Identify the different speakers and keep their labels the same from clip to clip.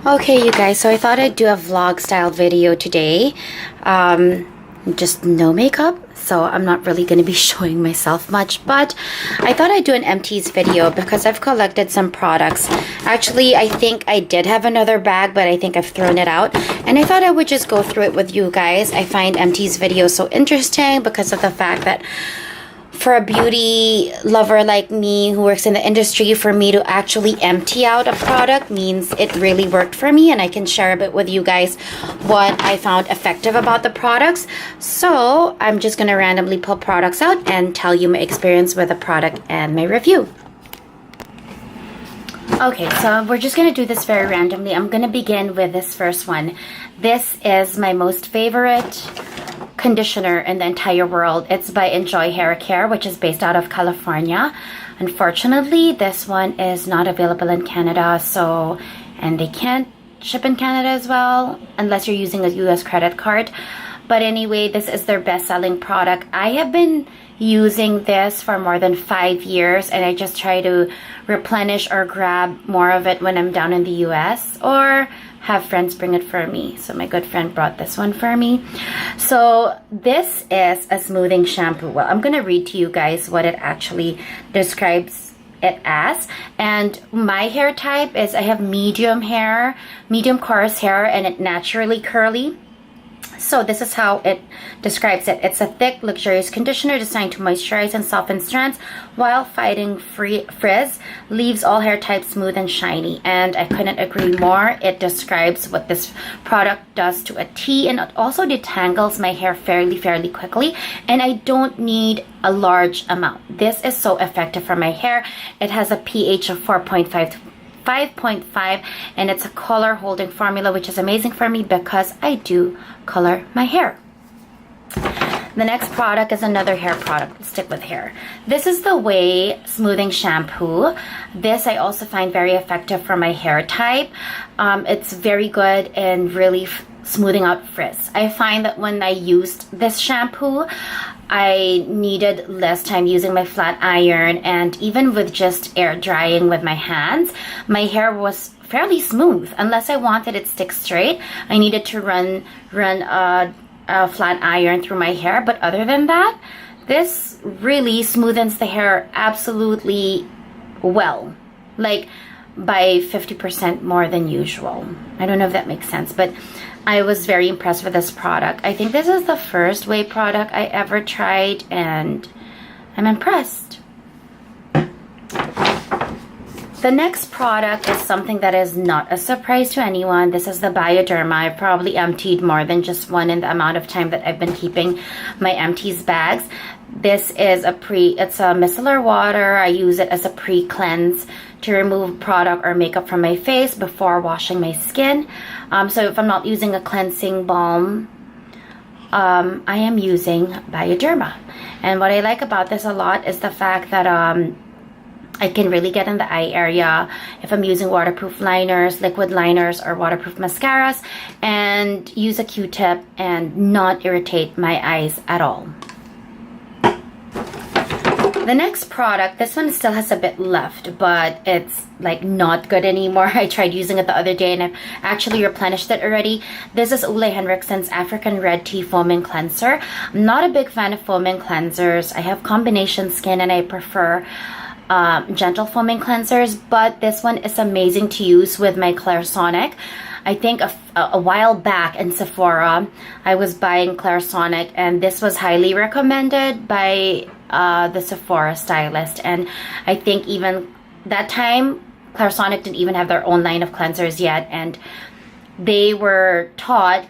Speaker 1: Okay, you guys, so I thought I'd do a vlog style video today. Just no makeup, so I'm not really going to be showing myself much, but I thought I'd do an empties video because I've collected some products. Actually, I think I did have another bag, but I think I've thrown it out, and I thought I would just go through it with you guys. I find empties videos so interesting because of the fact that for a beauty lover like me who works in the industry, for me to actually empty out a product means it really worked for me, and I can share a bit with you guys what I found effective about the products. So I'm just going to randomly pull products out and tell you my experience with the product and my review. Okay, so we're just going to do this very randomly. I'm going to begin with this first one. This is my most favorite conditioner in the entire world. It's by Enjoy Hair Care, which is based out of California. Unfortunately, this one is not available in Canada, so, and they can't ship in Canada as well unless you're using a US credit card. But anyway, this is their best-selling product. I have been using this for more than 5 years, and I just try to replenish or grab more of it when I'm down in the US or have friends bring it for me. So my good friend brought this one for me. So this is a smoothing shampoo. Well, I'm gonna read to you guys what it actually describes it as. And my hair type is, I have medium hair, medium coarse hair, and it naturally curly. So this is how it describes it. It's a thick, luxurious conditioner designed to moisturize and soften strands while fighting frizz, leaves all hair types smooth and shiny. And I couldn't agree more. It describes what this product does to a T, and it also detangles my hair fairly quickly, and I don't need a large amount. This is so effective for my hair. It has a pH of 4.5 to 5.5, and it's a color holding formula, which is amazing for me because I do color my hair. The next product is another hair product. Let's stick with hair. This is the Way Smoothing Shampoo. This I also find very effective for my hair type. It's very good in really smoothing out frizz. I find that when I used this shampoo, I needed less time using my flat iron, and even with just air drying with my hands, my hair was fairly smooth. Unless I wanted it stick straight, I needed to run a flat iron through my hair. But other than that, this really smoothens the hair absolutely well, like by 50% more than usual. I don't know if that makes sense, but I was very impressed with this product. I think this is the first Way product I ever tried, and I'm impressed. The next product is something that is not a surprise to anyone. This is the Bioderma. I've probably emptied more than just one in the amount of time that I've been keeping my empties bags. This is it's a micellar water. I use it as a pre-cleanse to remove product or makeup from my face before washing my skin. So if I'm not using a cleansing balm, I am using Bioderma. And what I like about this a lot is the fact that I can really get in the eye area if I'm using waterproof liners, liquid liners, or waterproof mascaras, and use a Q-tip and not irritate my eyes at all. The next product, this one still has a bit left, but it's like not good anymore. I tried using it the other day and I've actually replenished it already. This is Olay Henriksen's African Red Tea Foaming Cleanser. I'm not a big fan of foaming cleansers. I have combination skin and I prefer gentle foaming cleansers, but this one is amazing to use with my Clairsonic. I think a while back in Sephora, I was buying Clairsonic, and this was highly recommended by the Sephora stylist. And I think even that time, Clairsonic didn't even have their own line of cleansers yet, and they were taught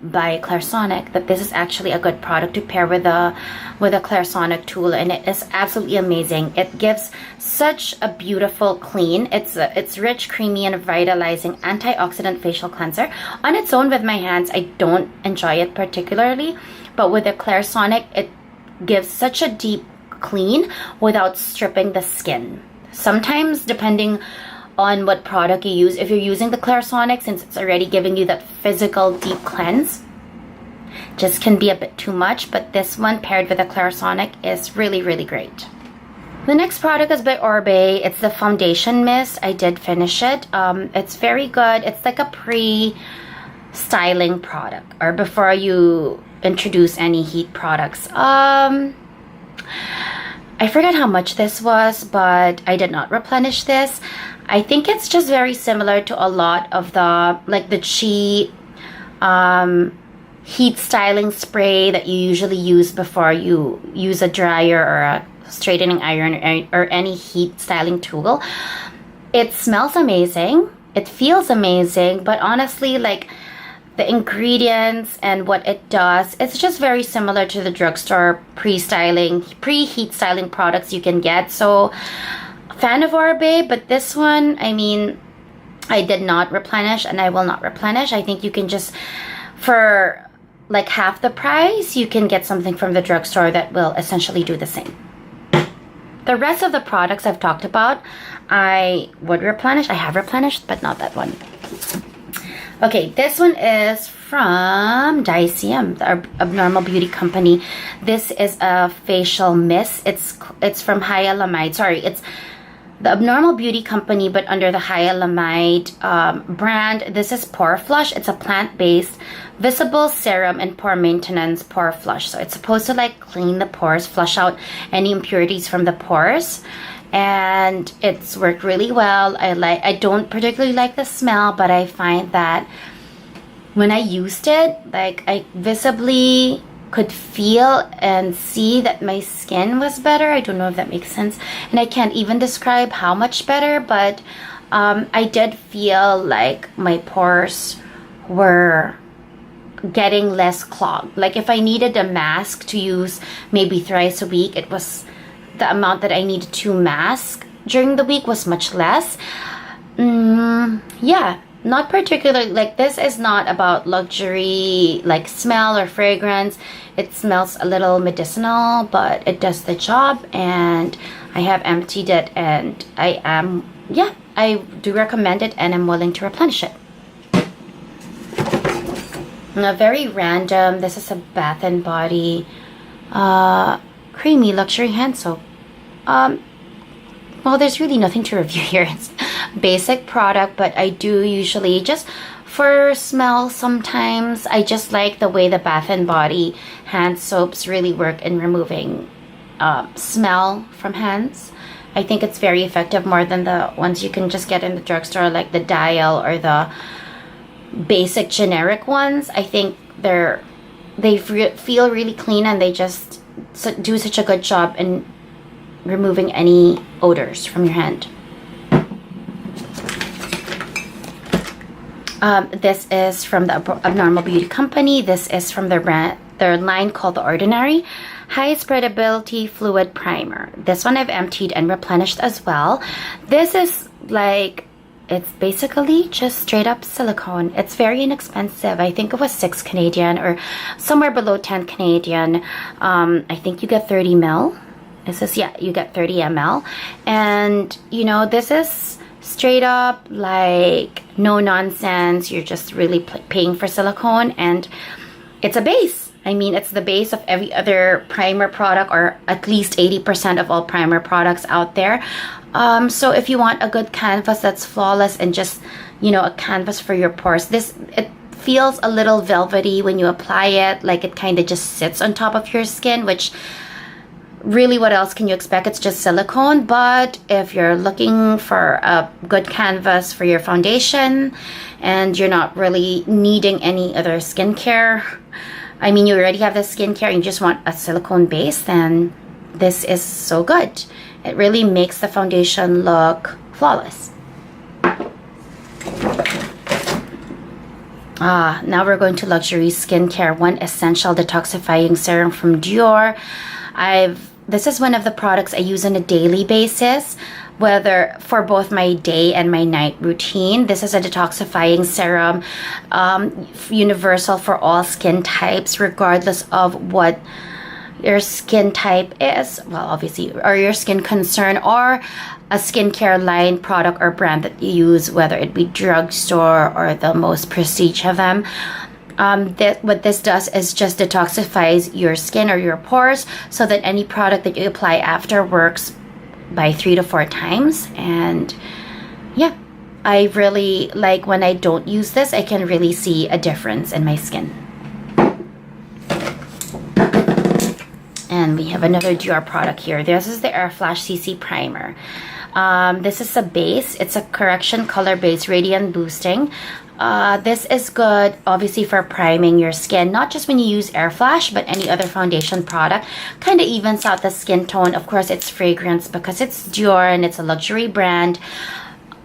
Speaker 1: by Clairsonic that this is actually a good product to pair with a Clairsonic tool, and it is absolutely amazing. It gives such a beautiful clean. It's rich, creamy, and vitalizing antioxidant facial cleanser. On its own with my hands, I don't enjoy it particularly, but with the Clairsonic, it gives such a deep clean without stripping the skin. Sometimes, depending on what product you use, if you're using the Clairsonic, since it's already giving you that physical deep cleanse, just can be a bit too much, but this one paired with the Clairsonic is really great. The next product is by Olay. It's the foundation mist. I did finish it. It's very good. It's like a pre-styling product, or before you introduce any heat products. I forgot how much this was, but I did not replenish this. I think it's just very similar to a lot of the, like the Chi heat styling spray that you usually use before you use a dryer or a straightening iron or any heat styling tool. It smells amazing. It feels amazing, but honestly, like the ingredients and what it does, it's just very similar to the drugstore pre-heat styling products you can get. So, fan of Olay, but this one, I mean, I did not replenish and I will not replenish. I think you can just, for like half the price, you can get something from the drugstore that will essentially do the same. The rest of the products I've talked about, I would replenish. I have replenished, but not that one. Okay, this one is from Dior, the Abnormal Beauty Company. This is a facial mist. It's from Hyaluronide. Sorry, it's the Abnormal Beauty Company, but under the Hyaluronide brand. This is Pore Flush. It's a plant-based visible serum and pore maintenance pore flush. So it's supposed to like clean the pores, flush out any impurities from the pores, and it's worked really well. I don't particularly like the smell, but I find that when I used it, like I visibly could feel and see that my skin was better. I don't know if that makes sense, and I can't even describe how much better, but I did feel like my pores were getting less clogged. Like if I needed a mask to use maybe thrice a week, it was the amount that I needed to mask during the week was much less. Yeah, not particularly, like this is not about luxury like smell or fragrance. It smells a little medicinal, but it does the job, and I have emptied it, and I do recommend it, and I'm willing to replenish it. Very random. This is a Bath and Body creamy luxury hand soap. Well, there's really nothing to review here. It's basic product, but I do usually just for smell sometimes. I just like the way the Bath and Body hand soaps really work in removing smell from hands. I think it's very effective, more than the ones you can just get in the drugstore, like the Dial or the basic generic ones. I think they feel really clean, and they just do such a good job in removing any odors from your hand. This is from the Abnormal Beauty Company. This is from their line called The Ordinary High Spreadability Fluid Primer. This one I've emptied and replenished as well. This is like, it's basically just straight up silicone. It's very inexpensive. I think it was 6 Canadian or somewhere below 10 Canadian. I think you get 30 ml. This is, yeah, you get 30 ml. And, you know, this is straight up like no nonsense. You're just really paying for silicone, and it's a base. I mean, it's the base of every other primer product, or at least 80% of all primer products out there. So if you want a good canvas that's flawless and just, you know, a canvas for your pores, it feels a little velvety when you apply it. Like it kind of just sits on top of your skin, which really, what else can you expect? It's just silicone. But if you're looking for a good canvas for your foundation and you're not really needing any other skincare, I mean, you already have the skincare and you just want a silicone base, then this is so good. It really makes the foundation look flawless. Now we're going to luxury skincare. One essential detoxifying serum from Dior. This is one of the products I use on a daily basis, whether for both my day and my night routine. This is a detoxifying serum, universal for all skin types, regardless of what your skin type is. Well, obviously, or your skin concern, or a skincare line, product, or brand that you use, whether it be drugstore or the most prestige of them. What this does is just detoxifies your skin or your pores, so that any product that you apply after works by 3 to 4 times. And yeah, I really like when I don't use this, I can really see a difference in my skin. And we have another Dior product here. This is the Air Flash CC Primer. This is a base. It's a correction color base, radiant boosting. This is good obviously for priming your skin, not just when you use Air Flash, but any other foundation product. Kind of evens out the skin tone. Of course, it's fragrance because it's Dior and it's a luxury brand.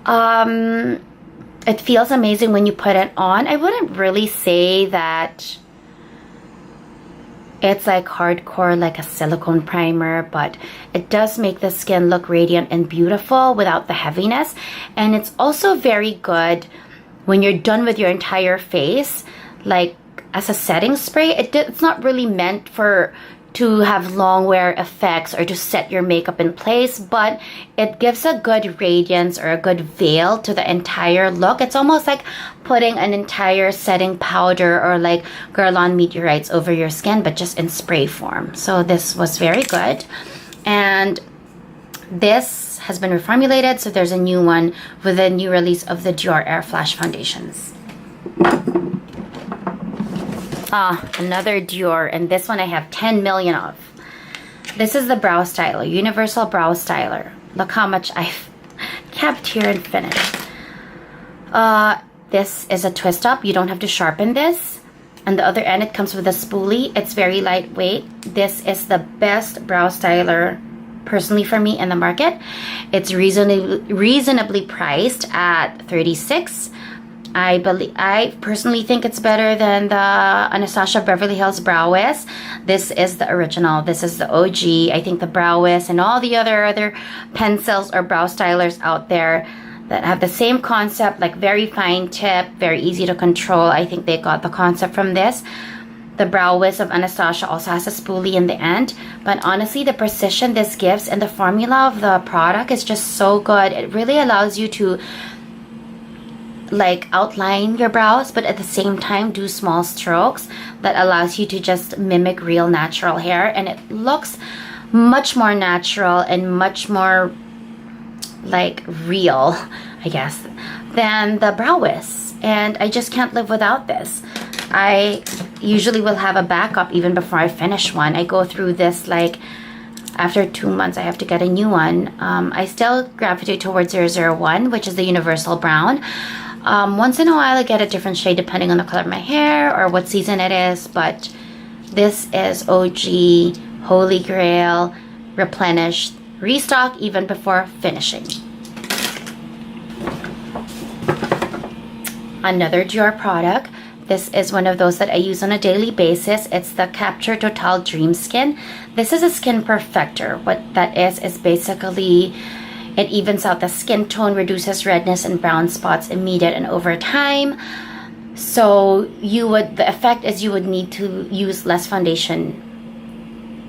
Speaker 1: It feels amazing when you put it on. I wouldn't really say that it's like hardcore like a silicone primer, but it does make the skin look radiant and beautiful without the heaviness. And it's also very good when you're done with your entire face, like as a setting spray. It's not really meant to have long wear effects or to set your makeup in place, but it gives a good radiance or a good veil to the entire look. It's almost like putting an entire setting powder or like Guerlain meteorites over your skin, but just in spray form. So this was very good. And this has been reformulated, so there's a new one with a new release of the Dior Air Flash foundations. Another Dior, and this one I have 10 million of. This is the Brow Styler, Universal Brow Styler. Look how much I've kept here and finished. This is a twist up. You don't have to sharpen this. And the other end, it comes with a spoolie. It's very lightweight. This is the best brow styler personally for me in the market. It's reasonably priced at $36. I personally think it's better than the Anastasia Beverly Hills Brow Wiz. This is the original. This is the OG. I think the Brow Wiz and all the other pencils or brow stylers out there that have the same concept, like very fine tip, very easy to control. I think they got the concept from this. The Brow Wiz of Anastasia also has a spoolie in the end. But honestly, the precision this gives and the formula of the product is just so good. It really allows you to like outline your brows, but at the same time do small strokes that allows you to just mimic real natural hair. And it looks much more natural and much more like real, I guess, than the Brow Wiz. And I just can't live without this. I usually will have a backup even before I finish one. I go through this like after 2 months I have to get a new one. I still gravitate towards 001, which is the Universal Brown. Once in a while I get a different shade depending on the color of my hair or what season it is, but this is OG, Holy Grail, replenished, restock even before finishing. Another Dior product. This is one of those that I use on a daily basis. It's the Capture Total Dream Skin. This is a skin perfector. What that is basically it evens out the skin tone, reduces redness and brown spots immediate and over time. So the effect is you would need to use less foundation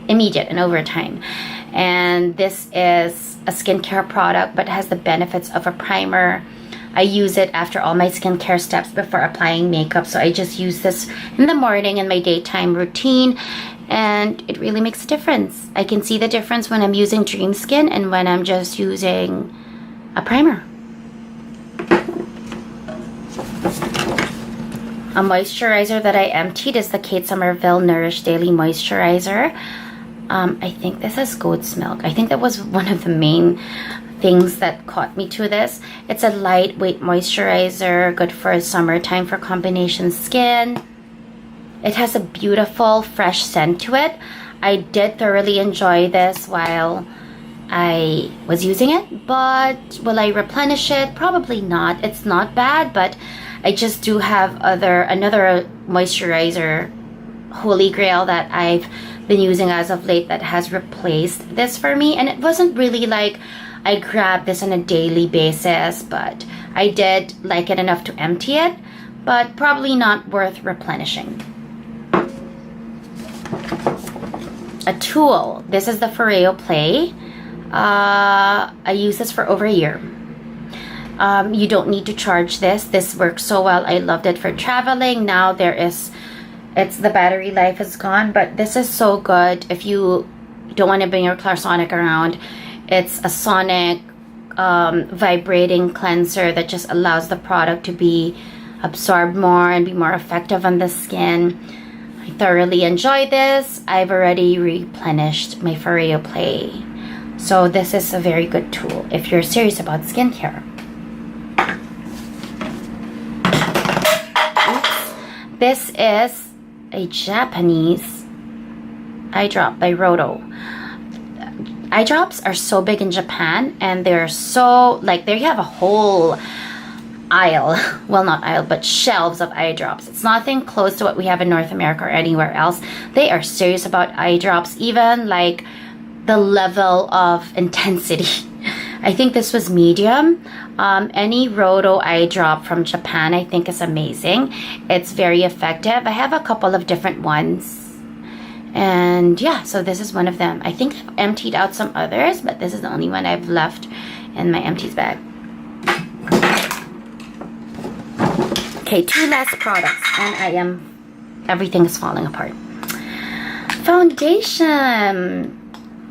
Speaker 1: immediate and over time. And this is a skincare product but has the benefits of a primer. I use it after all my skincare steps before applying makeup. So I just use this in the morning in my daytime routine. And it really makes a difference. I can see the difference when I'm using Dream Skin and when I'm just using a primer. A moisturizer that I emptied is the Kate Somerville Nourish Daily Moisturizer. I think this is goat's milk. I think that was one of the main things that caught me to this. It's a lightweight moisturizer, good for summertime for combination skin. It has a beautiful fresh scent to it. I did thoroughly enjoy this while I was using it, but will I replenish it? Probably not. It's not bad, but I just do have another moisturizer, Holy Grail, that I've been using as of late that has replaced this for me. And it wasn't really like I grabbed this on a daily basis, but I did like it enough to empty it, but probably not worth replenishing. A tool. This is the Freya Play. I use this for over a year. You don't need to charge this. This works so well. I loved it for traveling. Now the battery life is gone, but this is so good if you don't want to bring your Clarsonic around It's a sonic vibrating cleanser that just allows the product to be absorbed more and be more effective on the skin. I thoroughly enjoy this. I've already replenished my Freya Play. So this is a very good tool if you're serious about skincare. Oops. This is a Japanese eye drop by Roto. Eye drops are so big in Japan, and they're so, like, they have a whole aisle, well, not aisle, but shelves of eye drops. It's nothing close to what we have in North America or anywhere else. They are serious about eye drops, even like the level of intensity. I think this was medium. Any Roto eye drop from Japan, I think, is amazing. It's very effective. I have a couple of different ones. And yeah, so this is one of them. I think I've emptied out some others, but this is the only one I've left in my empties bag. Okay, 2 last products, and everything is falling apart. Foundation.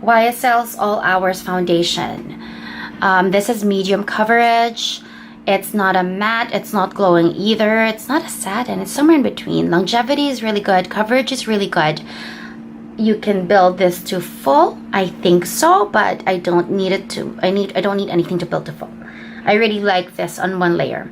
Speaker 1: YSL's All Hours Foundation. This is medium coverage. It's not a matte, it's not glowing either. It's not a satin, it's somewhere in between. Longevity is really good, coverage is really good. You can build this to full, I think so, but I don't need it to. I don't need anything to build to full. I really like this on 1 layer.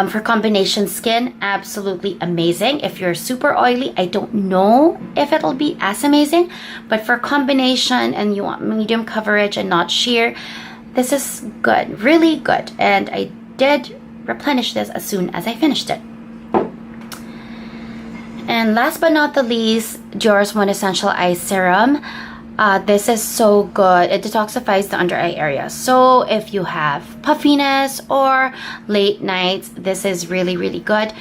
Speaker 1: For combination skin, absolutely amazing. If you're super oily, I don't know if it'll be as amazing, but for combination and you want medium coverage and not sheer, this is good, really good. And I did replenish this as soon as I finished it. And last but not the least, Dior's One Essential Eye Serum. This is so good. It detoxifies the under eye area. So if you have puffiness or late nights, this is really, really good.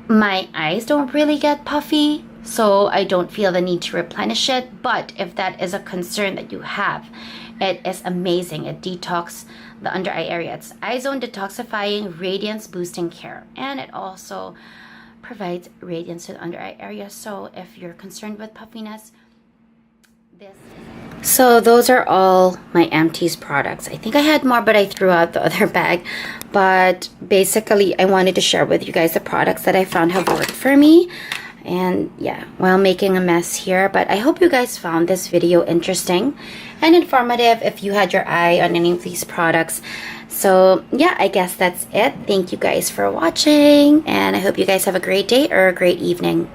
Speaker 1: My eyes don't really get puffy, so I don't feel the need to replenish it. But if that is a concern that you have, it is amazing. It detox the under eye area. It's eye zone detoxifying, radiance boosting care. And it also provides radiance to the under eye area. So if you're concerned with puffiness, so those are all my Empties products. I think I had more, but I threw out the other bag. But basically, I wanted to share with you guys the products that I found have worked for me. And yeah, while making a mess here. But I hope you guys found this video interesting and informative if you had your eye on any of these products. So yeah, I guess that's it. Thank you guys for watching, and I hope you guys have a great day or a great evening.